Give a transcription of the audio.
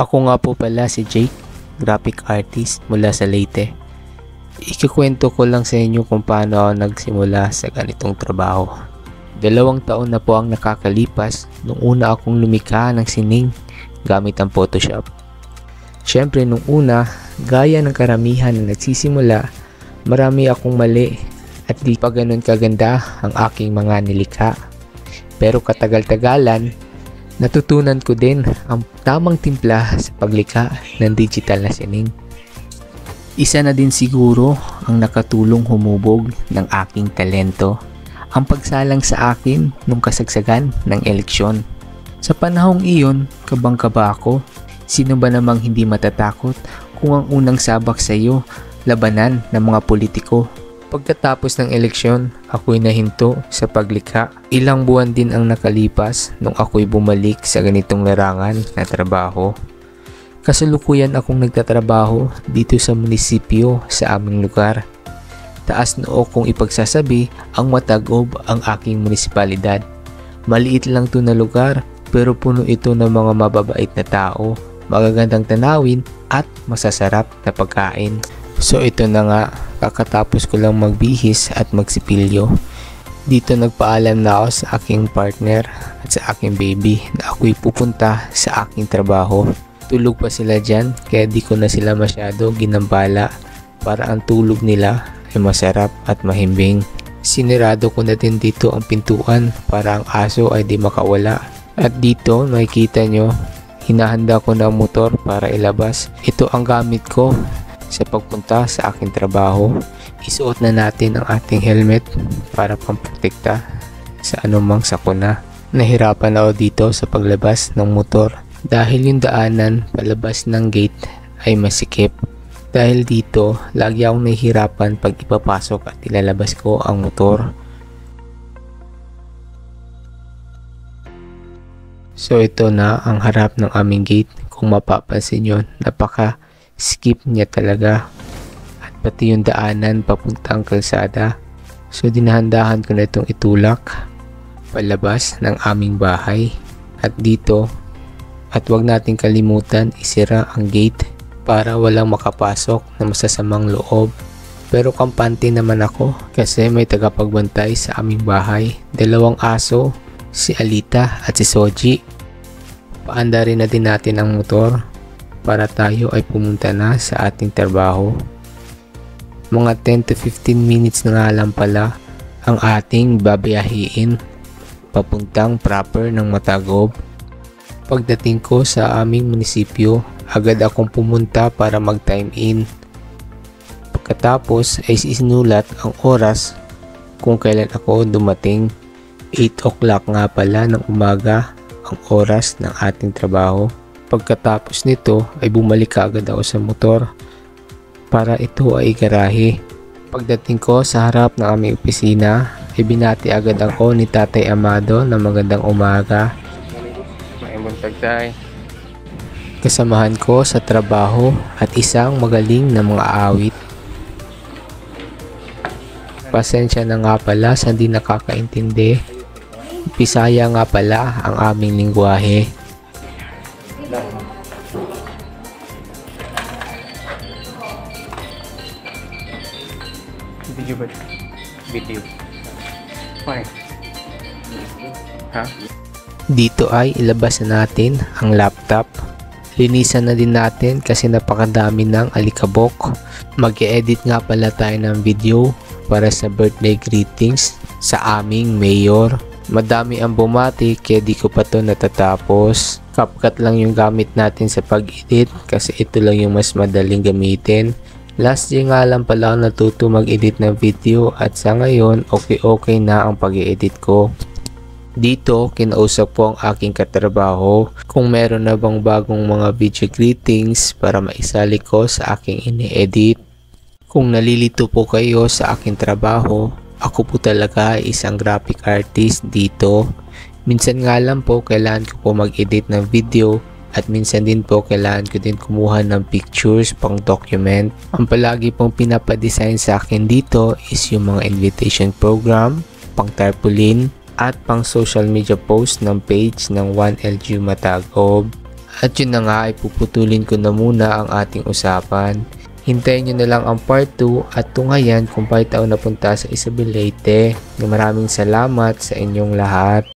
Ako nga po pala si Jake, graphic artist mula sa Leyte. Ikikwento ko lang sa inyo kung paano ako nagsimula sa ganitong trabaho. 2 taon na po ang nakakalipas nung una akong lumikha ng sining gamit ang Photoshop. Siyempre nung una, gaya ng karamihan na nagsisimula, marami akong mali at di pa ganun kaganda ang aking mga nilikha. Pero katagal-tagalan, natutunan ko din ang tamang timpla sa paglikha ng digital na sining. Isa na din siguro ang nakatulong humubog ng aking talento, ang pagsalang sa akin nung kasagsagan ng eleksyon. Sa panahong iyon, kabang-kaba ako. Sino ba namang hindi matatakot kung ang unang sabak sa iyo, labanan ng mga politiko? Pagkatapos ng eleksyon, ako'y nahinto sa paglikha. Ilang buwan din ang nakalipas nung ako'y bumalik sa ganitong larangan na trabaho. Kasalukuyan akong nagtatrabaho dito sa munisipyo sa aming lugar. Taas noo kong ipagsasabi ang matagob ang aking munisipalidad. Maliit lang to na lugar pero puno ito ng mga mababait na tao, magagandang tanawin at masasarap na pagkain. So ito na nga, kakatapos ko lang magbihis at magsipilyo. Dito nagpaalam na ako sa aking partner at sa aking baby na ako'y pupunta sa aking trabaho. Tulog pa sila dyan kaya di ko na sila masyado ginambala para ang tulog nila ay masarap at mahimbing. Sinirado ko na din dito ang pintuan para ang aso ay di makawala. At dito makikita nyo, hinahanda ko na ang motor para ilabas. Ito ang gamit ko sa pagpunta sa aking trabaho. Isuot na natin ang ating helmet para pamprotekta sa anumang sakuna. Nahirapan ako dito sa paglabas ng motor dahil yung daanan palabas ng gate ay masikip. Dahil dito, lagi akong nahihirapan pag ipapasok at ilalabas ko ang motor. So ito na ang harap ng aming gate. Kung mapapansin nyo, napaka-skip niya talaga. At pati yung daanan papuntang kalsada. So dinahandahan ko na itong itulak palabas ng aming bahay. At dito, at wag nating kalimutan isira ang gate para walang makapasok na masasamang loob. Pero kampante naman ako kasi may tagapagbantay sa aming bahay. 2 aso, si Alita at si Soji. Paanda rin na din natin ang motor para tayo ay pumunta na sa ating trabaho. Mga 10 to 15 minutes na nga lang pala ang ating babiyahiin papuntang proper ng Matagob. Pagdating ko sa aming munisipyo, agad akong pumunta para mag-time in. Pagkatapos ay isinulat ang oras kung kailan ako dumating. 8 o'clock nga pala ng umaga ang oras ng ating trabaho. Pagkatapos nito ay bumalik agad ako sa motor para ito ay garahe. Pagdating ko sa harap ng aming opisina ay binati agad ako ni Tatay Amado na magandang umaga. Kasamahan ko sa trabaho at isang magaling na mga awit. Pasensya na nga pala sa hindi nakakaintindi. Bisaya nga pala ang aming lingwahe. Video. Fine. Ha? Dito ay ilabas na natin ang laptop. Linisan na din natin kasi napakadami ng alikabok. Mag-e-edit nga pala tayo ng video para sa birthday greetings sa aming mayor. Madami ang bumati kaya di ko pa to natatapos. CapCut lang yung gamit natin sa pag-edit kasi ito lang yung mas madaling gamitin. Last year nga lang pala ako natuto mag-edit ng video at sa ngayon okay na ang pag-edit ko. Dito, kinausap po ang aking katrabaho kung meron na bang bagong mga video greetings para maisali ko sa aking ini-edit. Kung nalilito po kayo sa aking trabaho, ako po talaga isang graphic artist dito. Minsan nga lang po kailangan ko po mag-edit ng video at minsan din po kailangan ko din kumuha ng pictures pang document. Ang palagi pong pinapadesign sa akin dito is yung mga invitation program, pang tarpaulin, at pang social media post ng page ng 1LG Matagob. At yun na nga ay puputulin ko na muna ang ating usapan. Hintayin nyo na lang ang part 2 at tungayan kung bakit ako napunta sa Isabel Leyte. Maraming salamat sa inyong lahat.